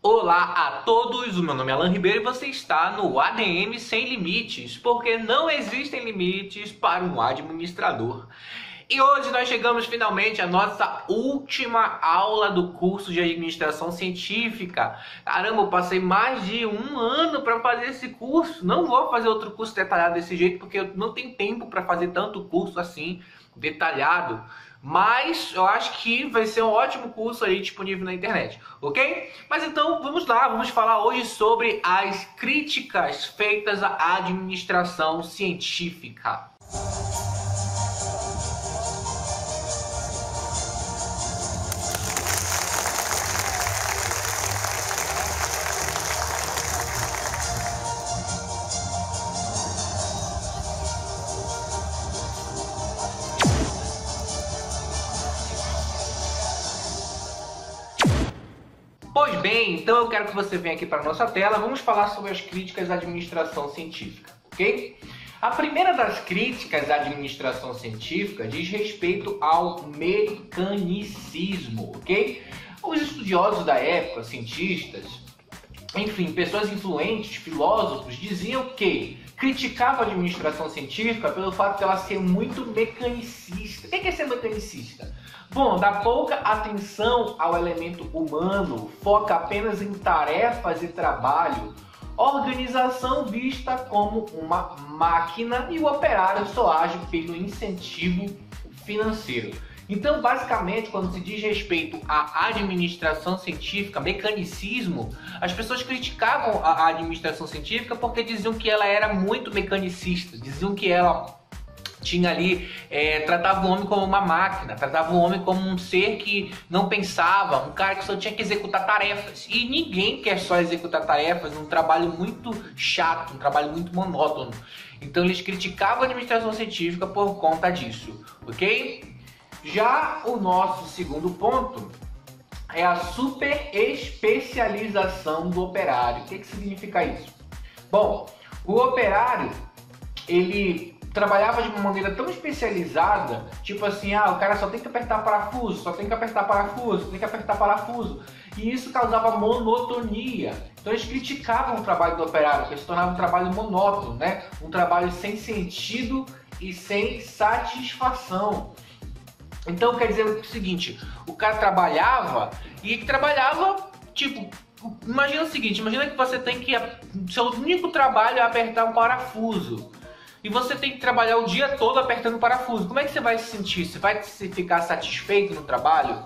Olá a todos, o meu nome é Alan Ribeiro e você está no ADM Sem Limites, porque não existem limites para um administrador. E hoje nós chegamos finalmente à nossa última aula do curso de Administração Científica. Caramba, eu passei mais de um ano para fazer esse curso. Não vou fazer outro curso detalhado desse jeito, porque eu não tenho tempo para fazer tanto curso assim, detalhado. Mas eu acho que vai ser um ótimo curso aí disponível na internet, ok? Mas então vamos lá, vamos falar hoje sobre as críticas feitas à administração científica. Pois bem, então eu quero que você venha aqui para a nossa tela. Vamos falar sobre as críticas à administração científica, ok? A primeira das críticas à administração científica diz respeito ao mecanicismo, ok? Os estudiosos da época, cientistas, enfim, pessoas influentes, filósofos, diziam que criticavam a administração científica pelo fato de ela ser muito mecanicista. O que é ser mecanicista? Bom, dá pouca atenção ao elemento humano, foca apenas em tarefas e trabalho, organização vista como uma máquina e o operário só age pelo incentivo financeiro. Então, basicamente, quando se diz respeito à administração científica, mecanicismo, as pessoas criticavam a administração científica porque diziam que ela era muito mecanicista, diziam que ela tinha ali, tratava o homem como uma máquina, tratava o homem como um ser que não pensava, um cara que só tinha que executar tarefas. E ninguém quer só executar tarefas, um trabalho muito chato, um trabalho muito monótono. Então eles criticavam a administração científica por conta disso, ok? Já o nosso segundo ponto é a superespecialização do operário. O que significa isso? Bom, o operário, ele trabalhava de uma maneira tão especializada, tipo assim, o cara só tem que apertar parafuso, só tem que apertar parafuso, tem que apertar parafuso, e isso causava monotonia. Então eles criticavam o trabalho do operário, porque se tornava um trabalho monótono, né? Um trabalho sem sentido e sem satisfação. Então quer dizer o seguinte, o cara trabalhava, tipo, imagina o seguinte, imagina que você tem que, seu único trabalho é apertar um parafuso. E você tem que trabalhar o dia todo apertando parafuso. Como é que você vai se sentir? Você vai ficar satisfeito no trabalho?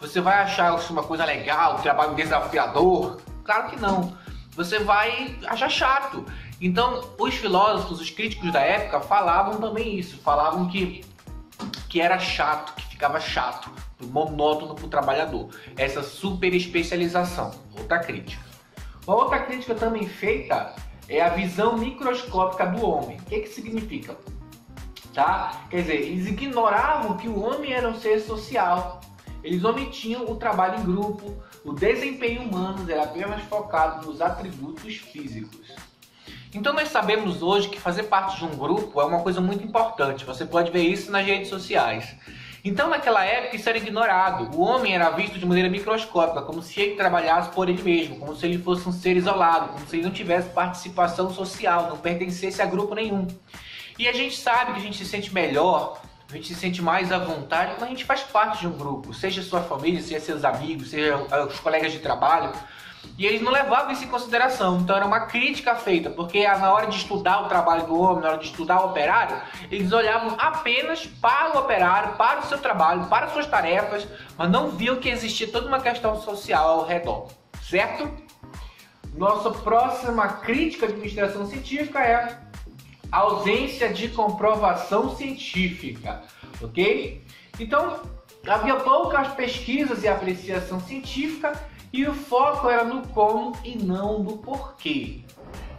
Você vai achar isso uma coisa legal, um trabalho desafiador? Claro que não. Você vai achar chato. Então, os filósofos, os críticos da época falavam também isso. Falavam que era chato, que ficava chato, monótono para o trabalhador. Essa super especialização. Outra crítica. Uma outra crítica também feita é a visão microscópica do homem. O que significa? Tá? Quer dizer, eles ignoravam que o homem era um ser social. Eles omitiam o trabalho em grupo, o desempenho humano era apenas focado nos atributos físicos. Então nós sabemos hoje que fazer parte de um grupo é uma coisa muito importante. Você pode ver isso nas redes sociais. Então naquela época isso era ignorado. O homem era visto de maneira microscópica, como se ele trabalhasse por ele mesmo, como se ele fosse um ser isolado, como se ele não tivesse participação social, não pertencesse a grupo nenhum. E a gente sabe que a gente se sente melhor, a gente se sente mais à vontade quando a gente faz parte de um grupo, seja sua família, seja seus amigos, seja os colegas de trabalho. E eles não levavam isso em consideração, então era uma crítica feita, porque na hora de estudar o trabalho do homem, na hora de estudar o operário, eles olhavam apenas para o operário, para o seu trabalho, para as suas tarefas, mas não viam que existia toda uma questão social ao redor, certo? Nossa próxima crítica à administração científica é a ausência de comprovação científica, ok? Então, havia poucas pesquisas e apreciação científica, e o foco era no como e não no porquê.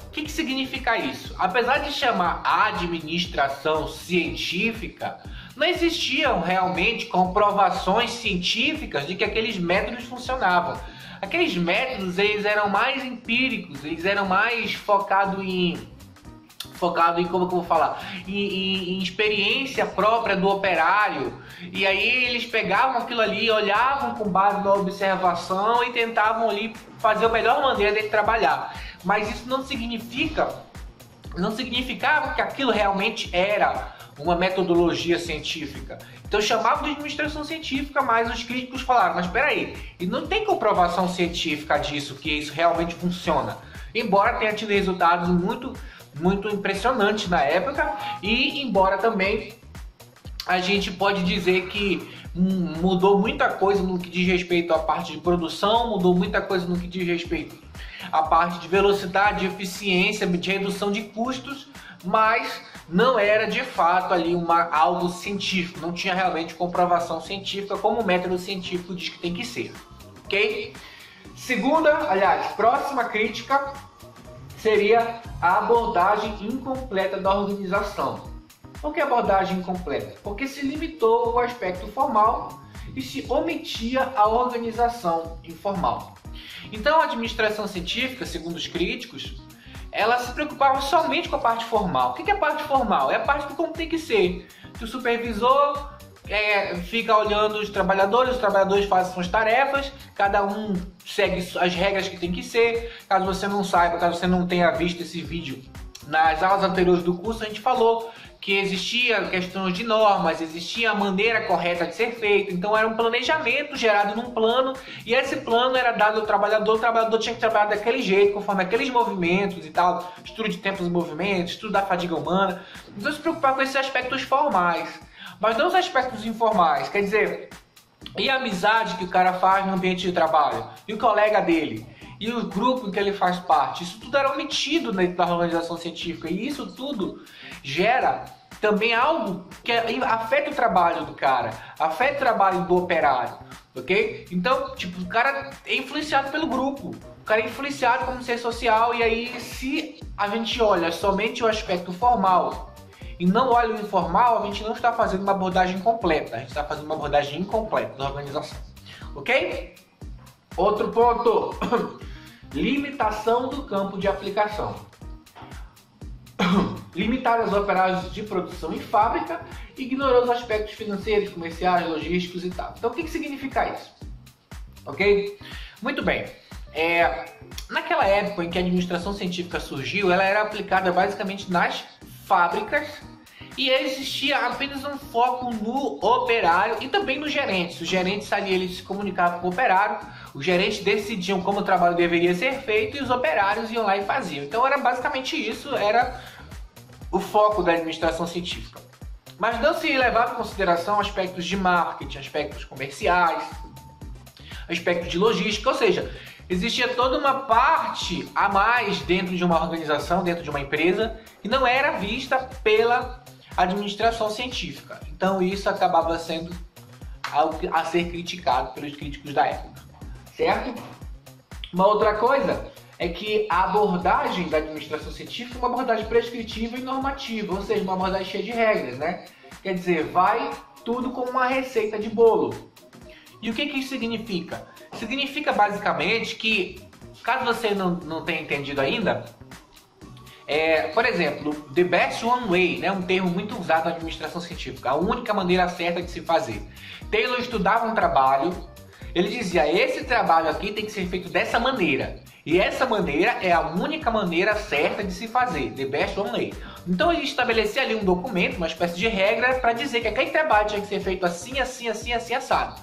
O que significa isso? Apesar de chamar administração científica, não existiam realmente comprovações científicas de que aqueles métodos funcionavam. Aqueles métodos eles eram mais empíricos, eles eram mais focados em focado em, como que eu vou falar, em experiência própria do operário. E aí eles pegavam aquilo ali, olhavam com base na observação e tentavam ali fazer a melhor maneira de trabalhar. Mas isso não significava que aquilo realmente era uma metodologia científica. Então chamavam de administração científica, mas os críticos falaram, mas espera aí, e não tem comprovação científica disso, que isso realmente funciona. Embora tenha tido resultados muito impressionantes na época, e embora também a gente pode dizer que mudou muita coisa no que diz respeito à parte de produção, mudou muita coisa no que diz respeito à parte de velocidade, de eficiência, de redução de custos, mas não era de fato ali algo científico, não tinha realmente comprovação científica como o método científico diz que tem que ser, ok? Próxima crítica seria a abordagem incompleta da organização. Por que abordagem incompleta? Porque se limitou ao aspecto formal e se omitia a organização informal. Então a administração científica, segundo os críticos, ela se preocupava somente com a parte formal. O que é a parte formal? É a parte do como tem que ser. Que o supervisor fica olhando os trabalhadores fazem suas tarefas, cada um segue as regras que tem que ser. Caso você não saiba, caso você não tenha visto esse vídeo, nas aulas anteriores do curso a gente falou que existia questões de normas, existia a maneira correta de ser feito, então era um planejamento gerado num plano, e esse plano era dado ao trabalhador, o trabalhador tinha que trabalhar daquele jeito, conforme aqueles movimentos e tal, estudo de tempos e movimentos, estudo da fadiga humana. Então se preocupar com esses aspectos formais, mas não os aspectos informais, quer dizer, e a amizade que o cara faz no ambiente de trabalho, e o colega dele, e o grupo em que ele faz parte, isso tudo era omitido dentro da organização científica, e isso tudo gera também algo que afeta o trabalho do cara, afeta o trabalho do operário, ok? Então, tipo, o cara é influenciado pelo grupo, o cara é influenciado como ser social, e aí se a gente olha somente o aspecto formal e não olha o informal, a gente não está fazendo uma abordagem completa, a gente está fazendo uma abordagem incompleta da organização, ok? Outro ponto, limitação do campo de aplicação. Limitar os operários de produção em fábrica, ignorou os aspectos financeiros, comerciais, logísticos e tal. Então o que significa isso? Ok? Muito bem. Naquela época em que a administração científica surgiu, ela era aplicada basicamente nas fábricas e existia apenas um foco no operário e também nos gerentes. Os gerentes ali, eles se comunicavam com o operário, os gerentes decidiam como o trabalho deveria ser feito e os operários iam lá e faziam. Então era basicamente isso, era o foco da administração científica. Mas não se levava em consideração aspectos de marketing, aspectos comerciais, aspectos de logística, ou seja, existia toda uma parte a mais dentro de uma organização, dentro de uma empresa, que não era vista pela administração científica. Então isso acabava sendo algo a ser criticado pelos críticos da época, certo? Uma outra coisa é que a abordagem da administração científica é uma abordagem prescritiva e normativa, ou seja, uma abordagem cheia de regras, né? Quer dizer, vai tudo como uma receita de bolo. E o que isso significa? Significa basicamente que, caso você não tenha entendido ainda, por exemplo, the best one way, né, um termo muito usado na administração científica, a única maneira certa de se fazer. Taylor estudava um trabalho, ele dizia, esse trabalho aqui tem que ser feito dessa maneira, e essa maneira é a única maneira certa de se fazer, the best one way. Então ele estabelecia ali um documento, uma espécie de regra para dizer que aquele trabalho tinha que ser feito assim, assim, assim, assim, assado.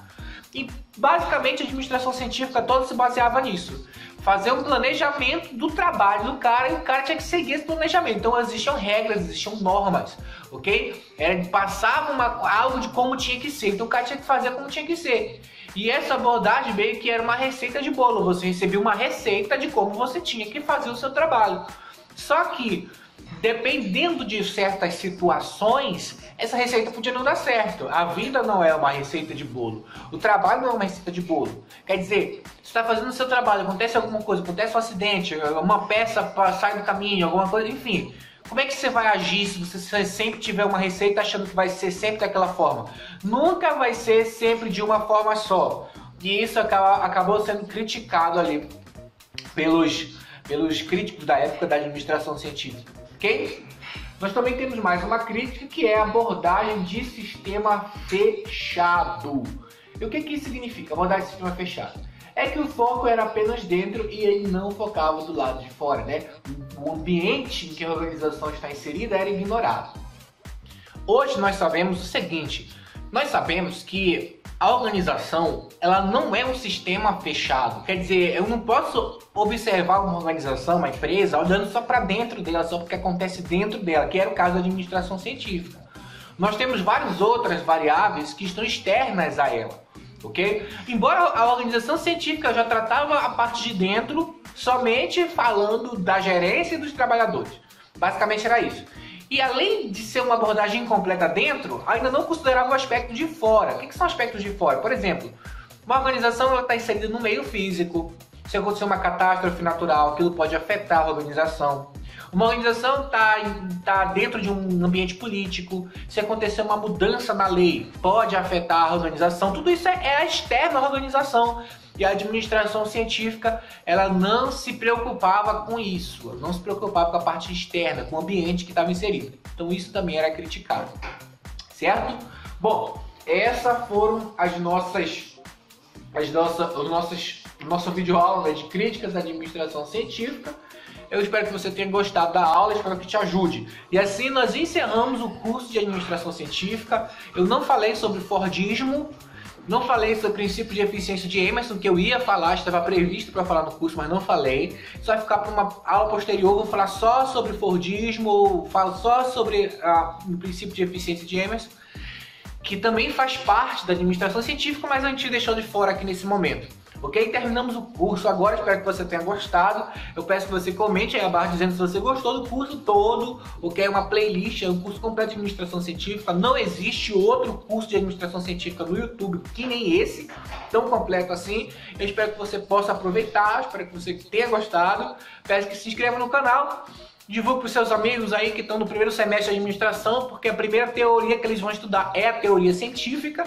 E basicamente a administração científica toda se baseava nisso. Fazer um planejamento do trabalho do cara e o cara tinha que seguir esse planejamento. Então existiam regras, existiam normas, ok? Passavam algo de como tinha que ser, então o cara tinha que fazer como tinha que ser. E essa abordagem meio que era uma receita de bolo, você recebia uma receita de como você tinha que fazer o seu trabalho. Só que, dependendo de certas situações, essa receita podia não dar certo. A vida não é uma receita de bolo. O trabalho não é uma receita de bolo. Quer dizer, você está fazendo o seu trabalho, acontece alguma coisa, acontece um acidente, uma peça sai do caminho, alguma coisa, enfim. Como é que você vai agir se você sempre tiver uma receita achando que vai ser sempre daquela forma? Nunca vai ser sempre de uma forma só. E isso acabou sendo criticado ali pelos críticos da época da administração científica. Ok? Nós também temos mais uma crítica, que é a abordagem de sistema fechado. E o que isso significa, abordagem de sistema fechado? É que o foco era apenas dentro e ele não focava do lado de fora, né? O ambiente em que a organização está inserida era ignorado. Hoje nós sabemos o seguinte, nós sabemos que a organização, ela não é um sistema fechado. Quer dizer, eu não posso observar uma organização, uma empresa, olhando só para dentro dela, só porque acontece dentro dela, que era o caso da administração científica. Nós temos várias outras variáveis que estão externas a ela, ok? Embora a organização científica já tratava a parte de dentro, somente falando da gerência e dos trabalhadores. Basicamente era isso. E além de ser uma abordagem incompleta dentro, ainda não considerava o aspecto de fora. O que são aspectos de fora? Por exemplo, uma organização está inserida no meio físico. Se acontecer uma catástrofe natural, aquilo pode afetar a organização. Uma organização está dentro de um ambiente político. Se acontecer uma mudança na lei, pode afetar a organização. Tudo isso é externo à organização. E a administração científica, ela não se preocupava com isso. Ela não se preocupava com a parte externa, com o ambiente que estava inserido. Então isso também era criticado. Certo? Bom, essas foram as nossas videoaula, né, de críticas à administração científica. Eu espero que você tenha gostado da aula, espero que te ajude. E assim nós encerramos o curso de administração científica. Eu não falei sobre Fordismo, não falei sobre o princípio de eficiência de Emerson, que eu ia falar, estava previsto para falar no curso, mas não falei. Isso vai ficar para uma aula posterior, vou falar só sobre Fordismo, falo só sobre o princípio de eficiência de Emerson, que também faz parte da administração científica, mas a gente deixou de fora aqui nesse momento. Ok? Terminamos o curso agora, espero que você tenha gostado. Eu peço que você comente aí abaixo dizendo se você gostou do curso todo, ok? Uma playlist, é um curso completo de administração científica. Não existe outro curso de administração científica no YouTube que nem esse, tão completo assim. Eu espero que você possa aproveitar, espero que você tenha gostado. Peço que se inscreva no canal. Divulgue para os seus amigos aí que estão no primeiro semestre de administração, porque a primeira teoria que eles vão estudar é a teoria científica,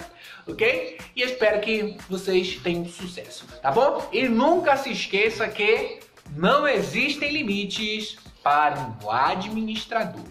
ok? E eu espero que vocês tenham sucesso, tá bom? E nunca se esqueça que não existem limites para o administrador.